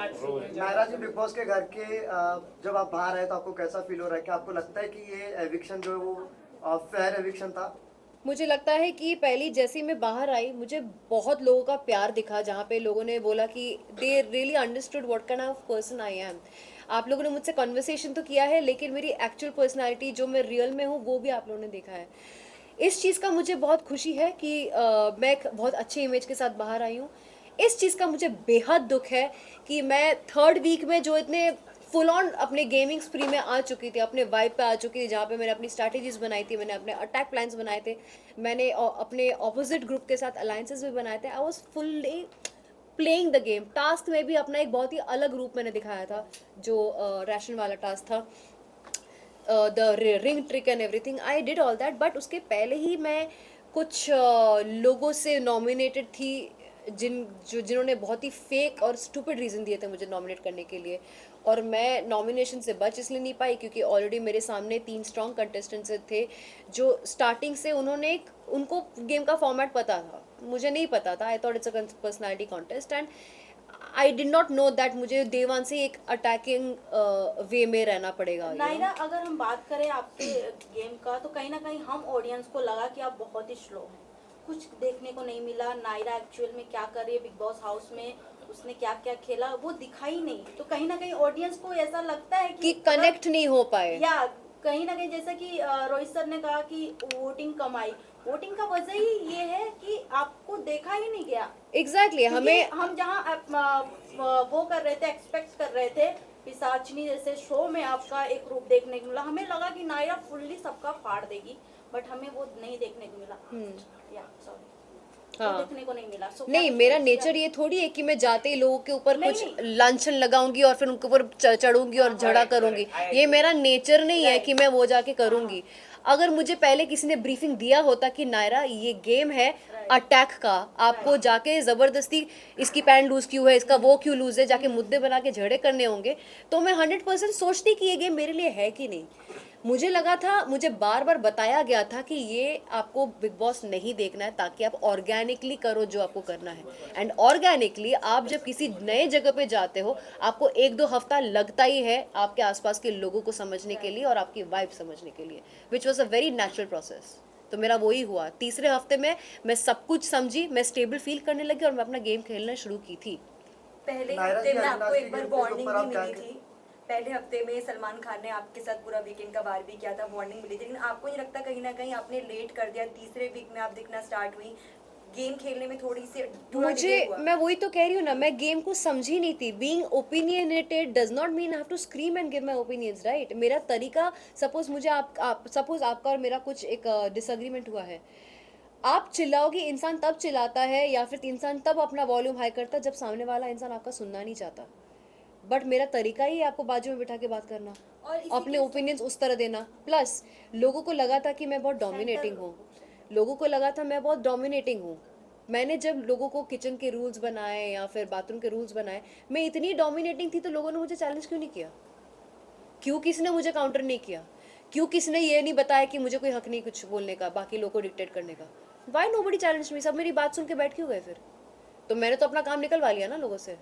नायरा जी, big boss के घर के जब आप बाहर आए तो आपको कैसा फील हो रहा है? क्या आपको लगता है कि ये एविक्शन जो है वो फेयर एविक्शन था? मुझे लगता है कि पहली जैसे ही मैं बाहर आई मुझे बहुत लोगों का प्यार दिखा, जहाँ पे लोगों ने बोला कि they really understood what kind of person I am. आप लोगों ने मुझसे कन्वर्सेशन तो किया है, लेकिन मेरी एक्चुअल पर्सनालिटी जो मैं रियल में हूँ वो भी आप लोगों ने देखा है। इस चीज़ का मुझे बहुत खुशी है कि मैं एक बहुत अच्छे इमेज के साथ बाहर आई हूँ। इस चीज़ का मुझे बेहद दुख है कि मैं थर्ड वीक में जो इतने फुल ऑन अपने गेमिंग स्प्री में आ चुकी थी, अपने वाइब पे आ चुकी थी, जहाँ पे मैंने अपनी स्ट्रैटेजीज बनाई थी, मैंने अपने अटैक प्लान्स बनाए थे, मैंने अपने ऑपोजिट ग्रुप के साथ अलायंसेस भी बनाए थे। I was fully playing the game. Task में भी अपना एक बहुत ही अलग रूप मैंने दिखाया था, जो रैशन वाला टास्क था, the ring trick and everything I did all that. But उसके पहले ही मैं कुछ लोगों से नॉमिनेटेड थी, जिन्होंने बहुत ही फेक और स्टूपिड रीज़न दिए थे मुझे नॉमिनेट करने के लिए, और मैं नॉमिनेशन से बच इसलिए नहीं पाई क्योंकि ऑलरेडी मेरे सामने 3 स्ट्रॉन्ग कंटेस्टेंट्स थे जो स्टार्टिंग से उनको गेम का फॉर्मेट पता था, मुझे नहीं पता था। I thought it's a personality contest and I did not know that मुझे डे वन से एक अटैकिंग वे में रहना पड़ेगा। नायरा, अगर हम बात करें आपके गेम का, तो कहीं ना कहीं हम ऑडियंस को लगा कि आप बहुत ही स्लो हैं, कुछ देखने को नहीं मिला। नायरा एक्चुअल में क्या कर रही है बिग बॉस हाउस में, उसने क्या क्या खेला वो दिखाई नहीं, तो कहीं ना कहीं ऑडियंस को ऐसा लगता है कि कनेक्ट नहीं हो पाए, या कहीं ना कहीं जैसा कि रोहित सर ने कहा कि वोटिंग कम आई। वोटिंग का वजह ही ये है कि आपको देखा ही नहीं गया। एग्जैक्टली हमें हम जहाँ वो कर रहे थे, एक्सपेक्ट कर रहे थे पिशाचनी जैसे शो में आपका एक रूप देखने को मिला, हमें लगा कि नायरा फुल्ली सबका फाड़ देगी, बट हमें वो नहीं देखने को मिला। या सॉरी, हाँ देखने को नहीं मिला। नहीं, मेरा नेचर ये थोड़ी है कि मैं जाते ही लोगों के ऊपर कुछ लांछन लगाऊंगी और फिर उनके ऊपर चढ़ूंगी और झगड़ा करूंगी। ये मेरा नेचर नहीं है कि मैं वो जाके करूंगी। अगर मुझे पहले किसी ने ब्रीफिंग दिया होता कि नायरा ये गेम है अटैक का, आपको जाके जबरदस्ती इसकी पैंट लूज क्यों है, इसका वो क्यों लूज है, जाके मुद्दे बना के झगड़े करने होंगे, तो मैं 100% सोचती कि ये गेम मेरे लिए है कि नहीं। मुझे लगा था, मुझे बार बार बताया गया था कि ये आपको बिग बॉस नहीं देखना है ताकि आप ऑर्गेनिकली करो जो आपको करना है। एंड ऑर्गेनिकली आप जब किसी नए जगह पे जाते हो, आपको 1-2 हफ्ता लगता ही है आपके आसपास के लोगों को समझने के लिए और आपकी वाइब समझने के लिए, which was a very natural process. तो मेरा वही हुआ। तीसरे हफ्ते में मैं सब कुछ समझी, मैं स्टेबल फील करने लगी और मैं अपना गेम खेलना शुरू की थी। पहले नायरा हफ्ते जी, में अविनाश आपको की एक बार गिरफ्त के वार्निंग ऊपर भी आप क्या मिली थी। पहले हफ्ते में सलमान खान ने आपके साथ पूरा वीकेंड का वार भी किया था, वार्निंग मिली थी, लेकिन आपको नहीं लगता कहीं ना कहीं आपने लेट कर दिया? तीसरे वीक में आप दिखना स्टार्ट हुई, गेम खेलने में थोड़ा मुझे, डिले हुआ। मैं वही तो कह रही हूँ ना, मैं गेम को समझी नहीं थी। Being opinionated does not mean I have to scream and give my opinions, right? मेरा तरीका, सपोज मुझे सपोज आपका और मेरा कुछ एक डिसएग्रीमेंट हुआ है, आप चिल्लाओगे, इंसान तब चिल्लाता है या फिर इंसान तब अपना वॉल्यूम हाई करता है जब सामने वाला इंसान आपका सुनना नहीं चाहता। बट मेरा तरीका ही है आपको बाजू में बिठा के बात करना, और अपने ओपिनियंस उस तरह देना। प्लस लोगों को लगा था कि मैं बहुत डोमिनेटिंग हूँ, लोगों को लगा था मैं बहुत डोमिनेटिंग हूँ। मैंने जब लोगों को किचन के रूल्स बनाए या फिर बाथरूम के रूल्स बनाए, मैं इतनी डोमिनेटिंग थी तो लोगों ने मुझे चैलेंज क्यों नहीं किया? क्यों किसी ने मुझे काउंटर नहीं किया? क्यों किसी ने ये नहीं बताया कि मुझे कोई हक नहीं कुछ बोलने का, बाकी लोगों को डिक्टेट करने का? Why nobody challenge me? सब मेरी बात सुन के बैठ क्यों गए फिर? तो मैंने तो अपना काम निकलवा लिया ना लोगों से।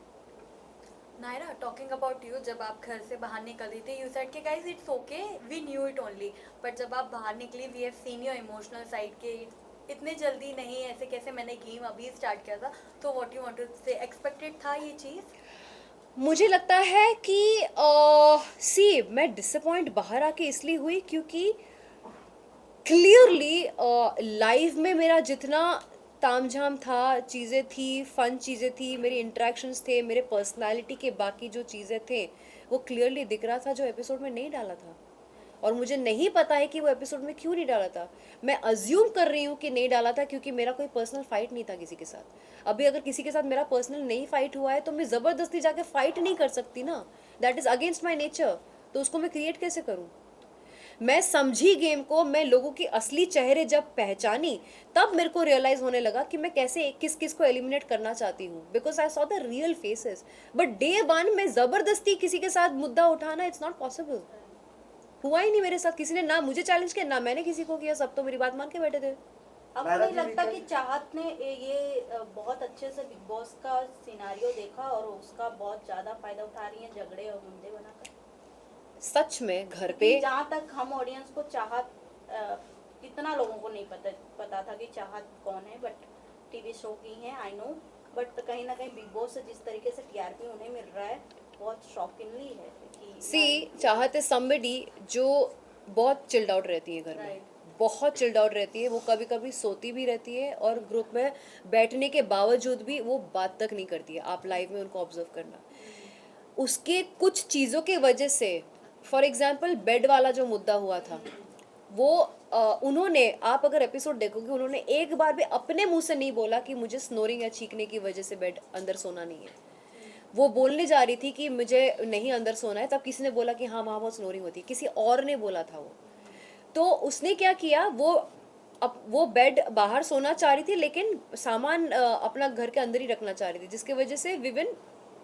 नायरा, टॉकिंग अबाउट यू, जब आप घर से बाहर निकल रही थी, यू सेड के guys it's okay, we knew it only, but जब आप बाहर निकली, we have seen your emotional side के इतने जल्दी नहीं, ऐसे कैसे, मैंने गेम अभी स्टार्ट किया था, तो व्हाट यू वांट टू से, एक्सपेक्टेड था ये चीज़? मुझे लगता है कि सी मैं डिसअपॉइंट बाहर आके इसलिए हुई क्योंकि क्लियरली लाइव में मेरा जितना तामझाम था, चीज़ें थी, फन चीज़ें थी, मेरे इंटरेक्शंस थे, मेरे पर्सनालिटी के बाकी जो चीज़ें थे, वो क्लियरली दिख रहा था जो एपिसोड में नहीं डाला था। और मुझे नहीं पता है कि वो एपिसोड में क्यों नहीं डाला था। मैं अज्यूम कर रही हूँ कि नहीं डाला था क्योंकि मेरा कोई पर्सनल फाइट नहीं था किसी के साथ। अभी अगर किसी के साथ मेरा पर्सनल नहीं फाइट हुआ है तो मैं ज़बरदस्ती जाके फाइट नहीं कर सकती ना, that is against my nature. तो उसको मैं क्रिएट कैसे करूँ? मैं समझी गेम को, मैं लोगों की असली चेहरे जब पहचानी तब मेरे को रियलाइज होने लगा कि मैं कैसे किस किस को एलिमिनेट करना चाहती हूँ, because I saw the real faces. But day one में जबरदस्ती किसी के साथ मुद्दा उठाना, इट्स नॉट पॉसिबल। हुआ ही नहीं मेरे साथ, किसी ने ना मुझे चैलेंज किया ना मैंने किसी को किया, सब तो मेरी बात मान के बैठे थे। आपको नायरा नहीं जी, लगता weekend- कि चाहत ने ये बहुत अच्छे से बिग बॉस का सिनारियो देखा और उसका बहुत ज्यादा फायदा उठा रही है झगड़े और मुद्दे बनाकर? सच में घर पे जहाँ तक हम ऑडियंस को चाहत कितना लोगों को नहीं पता था कि चाहत कौन है, बट टीवी शो की है आई नो, बट कहीं ना कहीं बिग बॉस से जिस तरीके से टीआरपी उन्हें मिल रहा है बहुत शॉकिंगली है कि सी चाहत है somebody जो बहुत चिल्ड आउट रहती है घर में, Right. बहुत चिल्ड आउट रहती है, वो कभी कभी सोती भी रहती है और ग्रुप में बैठने के बावजूद भी वो बात तक नहीं करती है। आप लाइव में उनको ऑब्जर्व करना, उसके कुछ चीज़ों के वजह से, फॉर एग्जाम्पल बेड वाला जो मुद्दा हुआ था, वो उन्होंने, आप अगर एपिसोड देखोगे, उन्होंने एक बार भी अपने मुंह से नहीं बोला कि मुझे स्नोरिंग या चीखने की वजह से बेड अंदर सोना नहीं है। वो बोलने जा रही थी कि मुझे नहीं अंदर सोना है, तब किसी ने बोला कि हाँ वहाँ बहुत स्नोरिंग होती है, किसी और ने बोला था वो। तो उसने क्या किया, वो बेड बाहर सोना चाह रही थी लेकिन सामान अपना घर के अंदर ही रखना चाह रही थी, जिसकी वजह से विविन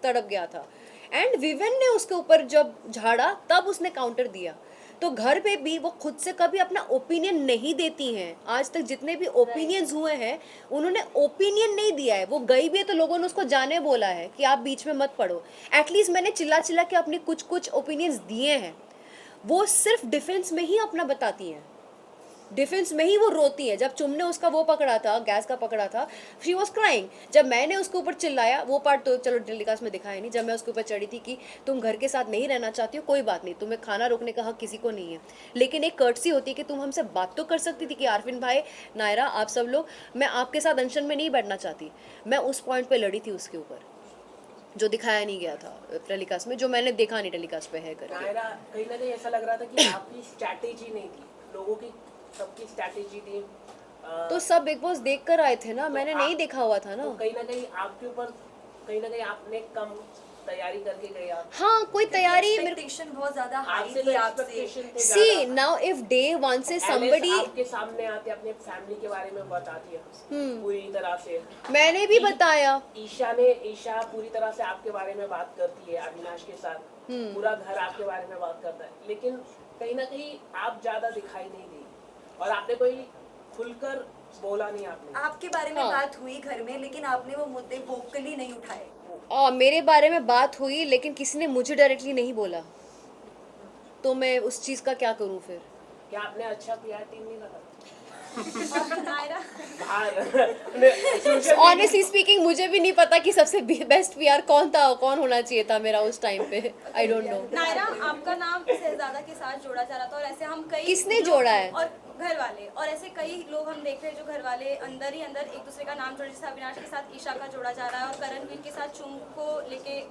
तड़प गया था। एंड विविन ने उसके ऊपर जब झाड़ा तब उसने काउंटर दिया। तो घर पे भी वो खुद से कभी अपना ओपिनियन नहीं देती हैं। आज तक जितने भी ओपिनियंस हुए हैं उन्होंने ओपिनियन नहीं दिया है। वो गई भी है तो लोगों ने उसको जाने बोला है कि आप बीच में मत पड़ो। एटलीस्ट मैंने चिल्ला चिल्ला के अपने कुछ कुछ ओपिनियंस दिए हैं। वो सिर्फ डिफेंस में ही अपना बताती हैं, डिफेंस में ही वो रोती है। जब चुम ने उसका वो पकड़ा था, गैस का पकड़ा था, शी वॉज क्राइंग। जब मैंने उसके ऊपर चिल्लाया, वो पार्ट तो चलो टेलीकास्ट में दिखाया नहीं, जब मैं उसके ऊपर चढ़ी थी कि तुम घर के साथ नहीं रहना चाहती हो, कोई बात नहीं, तुम्हें खाना रोकने का हक किसी को नहीं है, लेकिन एक कर्टसी होती है कि तुम हमसे बात तो कर सकती थी कि आरफिन भाई, नायरा, आप सब लोग, मैं आपके साथ अनशन में नहीं बैठना चाहती। मैं उस पॉइंट पर लड़ी थी उसके ऊपर, जो दिखाया नहीं गया था टेलीकास्ट में, जो मैंने देखा नहीं टेलीकास्ट पे है करके। नायरा, कहीं ना कहीं ऐसा लग रहा था कि आपकी स्ट्रैटेजी नहीं थी, लोगों की सबकी स्ट्रैटेजी थी। तो सब बिग बॉस देख कर आए थे ना, मैंने नहीं देखा हुआ था ना। तो कहीं ना कहीं आपके ऊपर, कहीं ना कहीं आपने कम तैयारी करके गए आप। हाँ, कोई तैयारी मेरे एक्सपेक्टेशन बहुत ज्यादा हाई आपसे थी तो आपसे। एक्सपेक्टेशन थे सी ज़्यादा। नाउ इफ डे वन से एलिस somebody, आपके सामने आते अपने फैमिली के बारे में बताती है पूरी तरह से। मैंने भी बताया, ईशा पूरी तरह से आपके बारे में बात करती है अविनाश के साथ, पूरा घर आपके बारे में बात करता है, लेकिन कहीं ना कहीं आप ज्यादा दिखाई नहीं दी और आपने कोई खुलकर बोला नहीं आपने। आपके बारे में हाँ। बात हुई घर में, लेकिन आपने वो मुद्दे वोकली नहीं उठाए। मेरे बारे में बात हुई लेकिन किसी ने मुझे डायरेक्टली नहीं बोला, तो मैं उस चीज का क्या करूं फिर। क्या आपने अच्छा PR टीम नहीं लगा नायरा, बाहर ऑनेस्टली स्पीकिंग मुझे भी नहीं पता कि सबसे बेस्ट पीआर कौन था, कौन होना चाहिए था मेरा उस टाइम पे, आई डोंट नो। नायरा, आपका नाम शहजादा के साथ जोड़ा जा रहा था और ऐसे हम कई किसने लोग- जोड़ा है? और घर वाले, और ऐसे कई लोग हम देख रहे हैं जो घर वाले अंदर ही अंदर एक दूसरे का नाम जोड़, जैसे अविनाश के साथ ईशा का जोड़ा जा रहा है और करणवीर के साथ चुम को लेके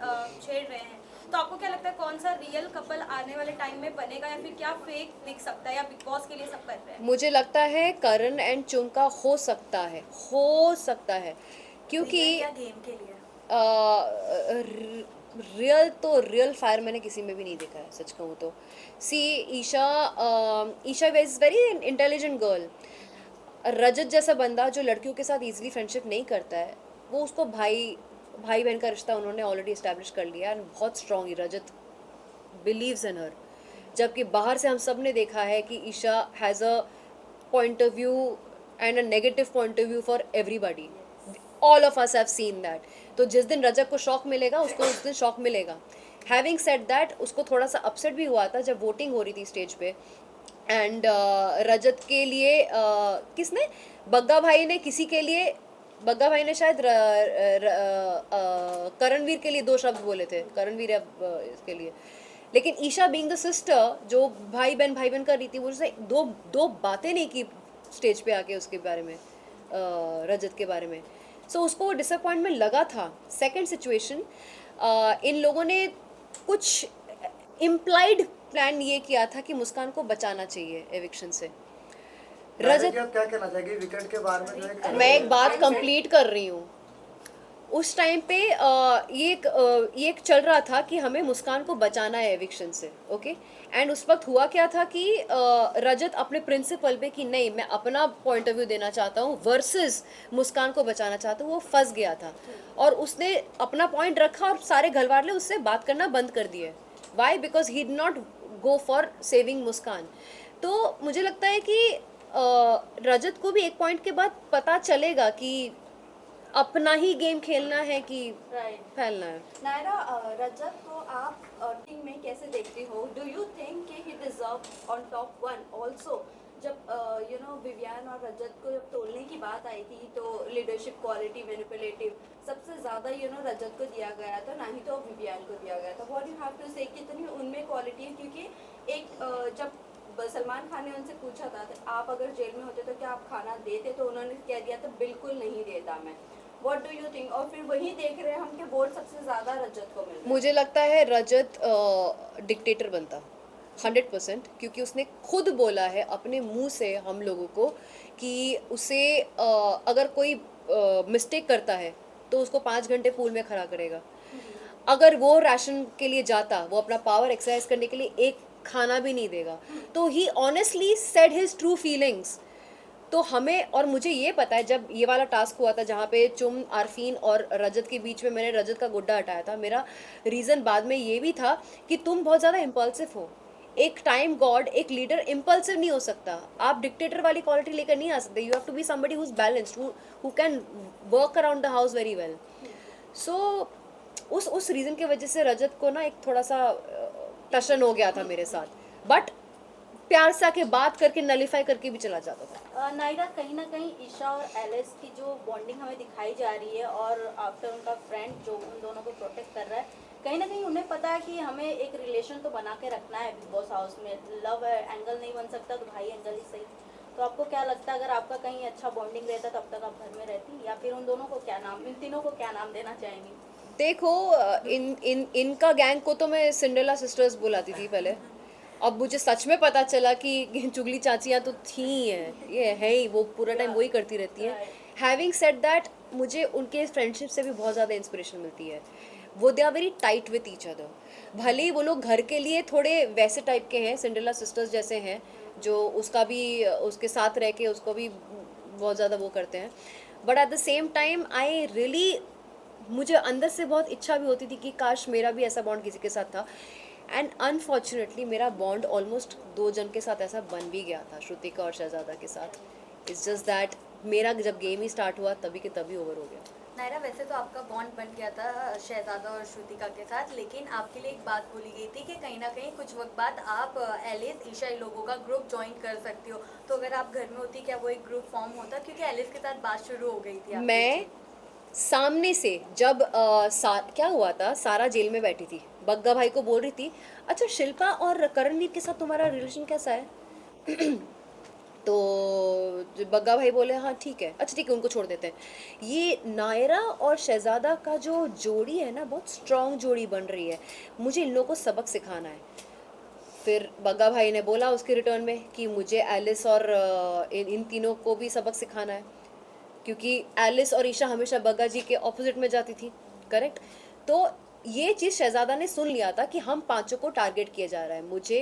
छेड़ रहे हैं। तो आपको क्या लगता है कौन सा रियल कपल आने वाले टाइम में बनेगा या फिर क्या फेक दिख सकता है, या बिग बॉस के लिए सब कर रहे हैं? मुझे लगता है करण एंड चुम का हो सकता है क्योंकि क्या गेम के लिए? रियल तो रियल फायर मैंने किसी में भी नहीं देखा है, सच कहूँ तो। She Isha is very intelligent girl. Rajat जैसा बंदा जो लड़कियों के साथ इजीली फ्रेंडशिप नहीं करता है, वो उसको भाई बहन का रिश्ता उन्होंने ऑलरेडी इस्टेब्लिश कर लिया एंड बहुत स्ट्रॉन्ग रजत बिलीव्स इन हर। जबकि बाहर से हम सब ने देखा है कि Isha has a point of view and a negative point of view for everybody. All of us have seen that. तो जिस दिन रजत को शॉक मिलेगा उसको उस दिन शॉक मिलेगा। हैविंग सेड दैट, उसको थोड़ा सा अपसेट भी हुआ था जब वोटिंग हो रही थी स्टेज पे एंड रजत के लिए किसने, बग्गा भाई ने किसी के लिए, बग्गा भाई ने शायद करणवीर के लिए 2 शब्द बोले थे, करणवीर इसके लिए। लेकिन ईशा बीइंग द सिस्टर जो भाई बहन कर रही थी, वो उसने दो बातें नहीं की स्टेज पे आके उसके बारे में, रजत के बारे में। सो उसको वो डिसअपॉइंटमेंट लगा था। सेकंड सिचुएशन, इन लोगों ने कुछ इम्प्लाइड प्लान ये किया था कि मुस्कान को बचाना चाहिए एविक्शन से। रजत, आप क्या कहना चाहेंगे वीकेंड के बारे में? जो मैं एक बात कंप्लीट कर रही हूँ। उस टाइम पे ये एक चल रहा था कि हमें मुस्कान को बचाना है एविक्शन से, ओके। एंड उस वक्त हुआ क्या था कि रजत अपने प्रिंसिपल पे कि नहीं मैं अपना पॉइंट ऑफ व्यू देना चाहता हूँ वर्सेस मुस्कान को बचाना चाहता हूँ, वो फंस गया था और उसने अपना पॉइंट रखा और सारे घर वाले उससे बात करना बंद कर दिए। Why? Because he did not go for saving Muskan. तो मुझे लगता है कि रजत को भी एक पॉइंट के बाद पता चलेगा कि अपना ही गेम खेलना है कि राइट फैलना है. नायरा, रजत को आप टीम में कैसे देखते हो? डू यू थिंक कि he deserve on top 1 also? जब विवियन और रजत को जब तोड़ने की बात आई थी तो लीडरशिप क्वालिटी, मैनिपुलेटिव सबसे ज़्यादा रजत को दिया गया था, ना ही तो विवियन को दिया गया था. व्हाट यू हैव टू से, कितनी उनमें क्वालिटी है? क्योंकि एक जब सलमान खान ने उनसे पूछा था तो आप अगर जेल में होते तो क्या आप खाना देते, तो उन्होंने कह दिया था बिल्कुल नहीं देता मैं. What do you think? और फिर वही देख रहे हैं हम कि वोट सबसे ज़्यादा रजत को मिल रहा है. मुझे लगता है रजत डिक्टेटर बनता 100%, क्योंकि उसने खुद बोला है अपने मुंह से हम लोगों को कि उसे अगर कोई मिस्टेक करता है तो उसको 5 घंटे पूल में खड़ा करेगा. अगर वो राशन के लिए जाता, वो अपना पावर एक्सरसाइज करने के लिए एक खाना भी नहीं देगा. तो he honestly said his true feelings. तो हमें, और मुझे ये पता है जब ये वाला टास्क हुआ था जहाँ पे चुम, आरफीन और रजत के बीच में मैंने रजत का गुड्डा हटाया था, मेरा रीज़न बाद में ये भी था कि तुम बहुत ज़्यादा इम्पल्सिव हो. एक टाइम गॉड, एक लीडर इम्पल्सिव नहीं हो सकता. आप डिक्टेटर वाली क्वालिटी लेकर नहीं आ सकते. You have to be somebody who is balanced, who can work around the house very well. So उस रीज़न की वजह से रजत को ना एक थोड़ा सा टशन हो गया था मेरे साथ. बट प्यार से आके बात करके नलीफाई करके भी चला जाता था. नायरा, कहीं ना कहीं ईशा और एलिस की जो बॉन्डिंग हमें दिखाई जा रही है और आफ्टर उनका फ्रेंड जो उन दोनों को प्रोटेक्ट कर रहा है, कहीं ना कहीं उन्हें पता है कि हमें एक रिलेशन तो बना के रखना है बिग बॉस हाउस में. लव एंगल नहीं बन सकता तो भाई एंगल ही सही. तो आपको क्या लगता है अगर आपका कहीं अच्छा बॉन्डिंग रहता तब तक आप घर में रहती, या फिर उन दोनों को क्या नाम, इन तीनों को क्या नाम देना चाहेंगी? देखो, इनका गैंग को तो मैं सिंड्रेला सिस्टर्स बुलाती थी पहले. अब मुझे सच में पता चला कि चुगली चाचियाँ तो थी हैं, ये है ही, वो पूरा टाइम वही करती रहती हैं. हैविंग सेड दैट, मुझे उनके फ्रेंडशिप से भी बहुत ज़्यादा इंस्पिरेशन मिलती है. वो they are very tight with each other. भले ही वो लोग घर के लिए थोड़े वैसे टाइप के हैं, सिंड्रेला सिस्टर्स जैसे हैं, जो उसका भी, उसके साथ रह के उसको भी बहुत ज़्यादा वो करते हैं. But at the same time I really, मुझे अंदर से बहुत इच्छा भी होती थी कि काश मेरा भी ऐसा बॉन्ड किसी के साथ था. एंड अनफॉर्चुनेटली मेरा बॉन्ड ऑलमोस्ट 2 जन के साथ ऐसा बन भी गया था, श्रुतिका और शहजादा के साथ. इट्स जस्ट दैट मेरा जब गेम ही स्टार्ट हुआ तभी के तभी ओवर हो गया. नायरा, वैसे तो आपका बॉन्ड बन गया था शहजादा और श्रुतिका के साथ, लेकिन आपके लिए एक बात बोली गई थी कि कहीं ना कहीं कुछ वक्त बाद आप एलिस, ईशा, इन लोगों का ग्रुप ज्वाइन कर सकती हो. तो अगर आप घर में होती क्या वो एक ग्रुप फॉर्म होता? क्योंकि एलिस के साथ बात शुरू हो गई थी आपकी. मैं सामने से जब क्या हुआ था, सारा जेल में बैठी थी, बग्गा भाई को बोल रही थी, अच्छा शिल्पा और करणवीर के साथ तुम्हारा रिलेशन कैसा है? तो बग्गा भाई बोले हाँ ठीक है, अच्छा ठीक है, उनको छोड़ देते हैं. ये नायरा और शहजादा का जो जोड़ी है ना, बहुत स्ट्रॉन्ग जोड़ी बन रही है. मुझे इन लोगों को सबक सिखाना है. फिर बग्गा भाई ने बोला उसके रिटर्न में कि मुझे एलिस और इन तीनों को भी सबक सिखाना है, क्योंकि एलिस और ईशा हमेशा बग्गा जी के ऑपोजिट में जाती थी. करेक्ट. तो ये चीज़ शहजादा ने सुन लिया था कि हम पांचों को टारगेट किया जा रहा है. मुझे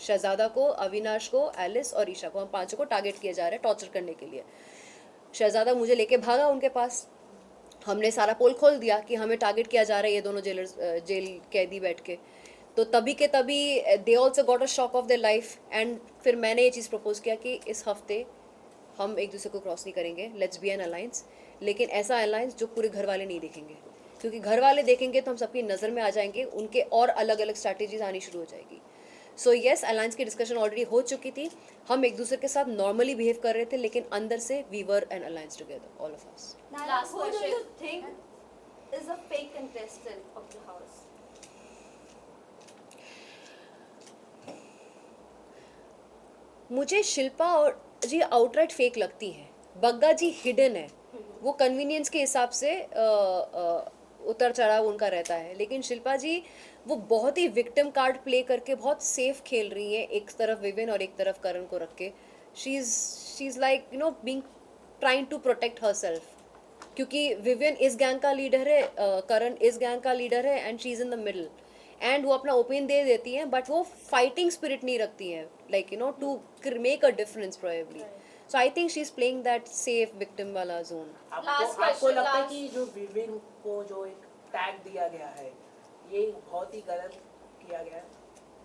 शहजादा को, अविनाश को, एलिस और ईशा को, हम पांचों को टारगेट किया जा रहा है टॉर्चर करने के लिए. शहजादा मुझे लेके भागा उनके पास. हमने सारा पोल खोल दिया कि हमें टारगेट किया जा रहा है, ये दोनों जेल कैदी बैठ के. तो तभी के तभी they also got a shock of their life. And फिर मैंने ये चीज़ प्रपोज किया कि इस हफ्ते हम एक दूसरे को क्रॉस नहीं करेंगे, लेट्स बी एन अलायंस. लेकिन ऐसा अलायंस जो पूरे घर वाले नहीं देखेंगे, क्योंकि घर वाले देखेंगे तो हम सबकी नज़र में आ जाएंगे, उनके और अलग अलग स्ट्रैटेजीज आनी शुरू हो जाएगी. सो येस, अलायंस की डिस्कशन ऑलरेडी हो चुकी थी. हम एक दूसरे के साथ नॉर्मली बिहेव कर रहे थे, लेकिन अंदर से we were an alliance together, all of us. Last who do you think is a fake contestant of the house? मुझे शिल्पा और जी आउटराइट फेक लगती है. बग्गा जी हिडन है, वो कन्वीनियंस के हिसाब से उतर चढ़ाव उनका रहता है. लेकिन शिल्पा जी वो बहुत ही विक्टिम कार्ड प्ले करके बहुत सेफ खेल रही हैं, एक तरफ विविन और एक तरफ करण को रख के. She is like being trying to protect herself, क्योंकि विविन इस गैंग का लीडर है, करण इस गैंग का लीडर है, and she is in the middle. And वो अपना ओपिनियन दे देती हैं, बट वो फाइटिंग स्पिरिट नहीं रखती हैं, like to make a difference probably. So I think she is playing that safe victim वाला जोन. आपको लगता है कि जो विविन को जो एक टैग दिया गया है, ये बहुत ही गलत किया गया है?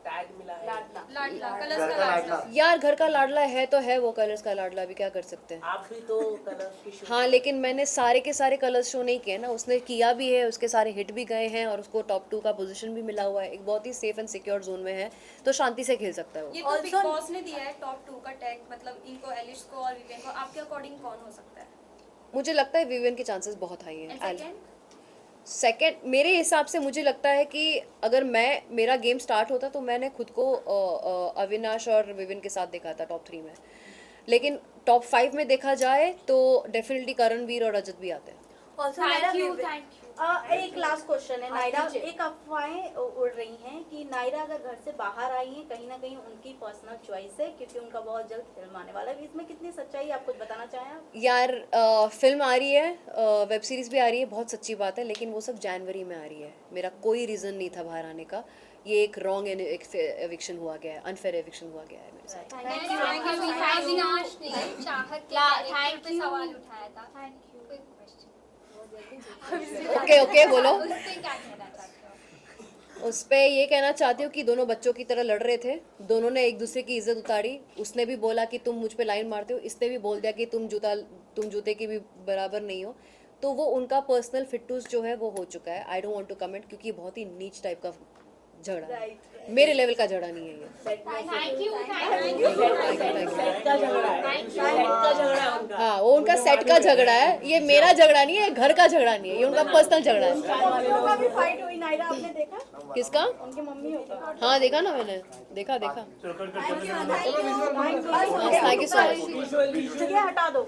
टैग मिला है। लाडला लाडला कलर्स घर का का लाडला लाडला। यार घर का लाडला है तो है वो, कलर्स का लाडला, अभी क्या कर सकते हैं। आप भी तो कलर्स की शूट हाँ लेकिन मैंने सारे के सारे कलर्स शो नहीं किए ना, उसने किया भी है, उसके सारे हिट भी गए हैं और उसको टॉप 2 का पोजीशन भी मिला हुआ है, एक बहुत ही सेफ एंड सिक्योर जोन में है, तो शांति से खेल सकता है वो। ये तो बिग बॉस ने दिया है टॉप 2 का टैग, मतलब इनको एलिश को और विवेन को, आपके अकॉर्डिंग कौन हो सकता है? मुझे लगता है विवियन के चांसेस बहुत हाई एंड हैं। सेकंड? सेकंड मेरे हिसाब से मुझे लगता है कि अगर मेरा गेम स्टार्ट होता तो मैंने खुद को अविनाश और विविन के साथ देखा था टॉप 3 में, लेकिन टॉप 5 में देखा जाए तो डेफिनेटली करणवीर और रजत भी आते हैं। Also thank you, thank you. एक लास्ट क्वेश्चन है हाँ, नायरा, कीजिए। एक अफवाहें उड़ रही हैं कि नायरा अगर घर से बाहर आई है कहीं ना कहीं उनकी पर्सनल चॉइस है क्योंकि उनका बहुत जल्द फिल्म आने वाला है, इसमें कितनी सच्चाई है, आप कुछ बताना चाहें आप? यार फिल्म आ रही है, वेब सीरीज भी आ रही है, बहुत सच्ची बात है, लेकिन वो सब जनवरी में आ रही है। मेरा कोई रीज़न नहीं था बाहर आने का, ये एक रॉन्ग एविक्शन हुआ गया है, अनफेयर एविक्शन हुआ गया है मेरे साथ। Thank you. अविनाश ने चाहत के कैरेक्टर पे सवाल उठाया था। Quick question. ओके बोलो। उस पे क्या कहना चाहते हो? उस पे ये कहना चाहती हूँ कि दोनों बच्चों की तरह लड़ रहे थे, दोनों ने एक दूसरे की इज्जत उतारी, उसने भी बोला कि तुम मुझ पे लाइन मारते हो, इसने भी बोल दिया कि तुम जूते की भी बराबर नहीं हो, तो वो उनका पर्सनल फिटूस जो है वो हो चुका है। I don't want to comment क्योंकि बहुत ही नीच टाइप का झगड़ा है, मेरे लेवल का झगड़ा नहीं है ये। थैंक यू सेट का झगड़ा है, सेट का झगड़ा है उनका। हाँ वो उनका सेट का झगड़ा है, ये मेरा झगड़ा नहीं है, घर का झगड़ा नहीं है, ये उनका पर्सनल झगड़ा है। मम्मियों का भी फाइट हुई नायरा, आपने देखा किसका? उनके मम्मियों का? हाँ देखा ना मैंने, देखा। Thank you thank you so much. जगह हटा दो।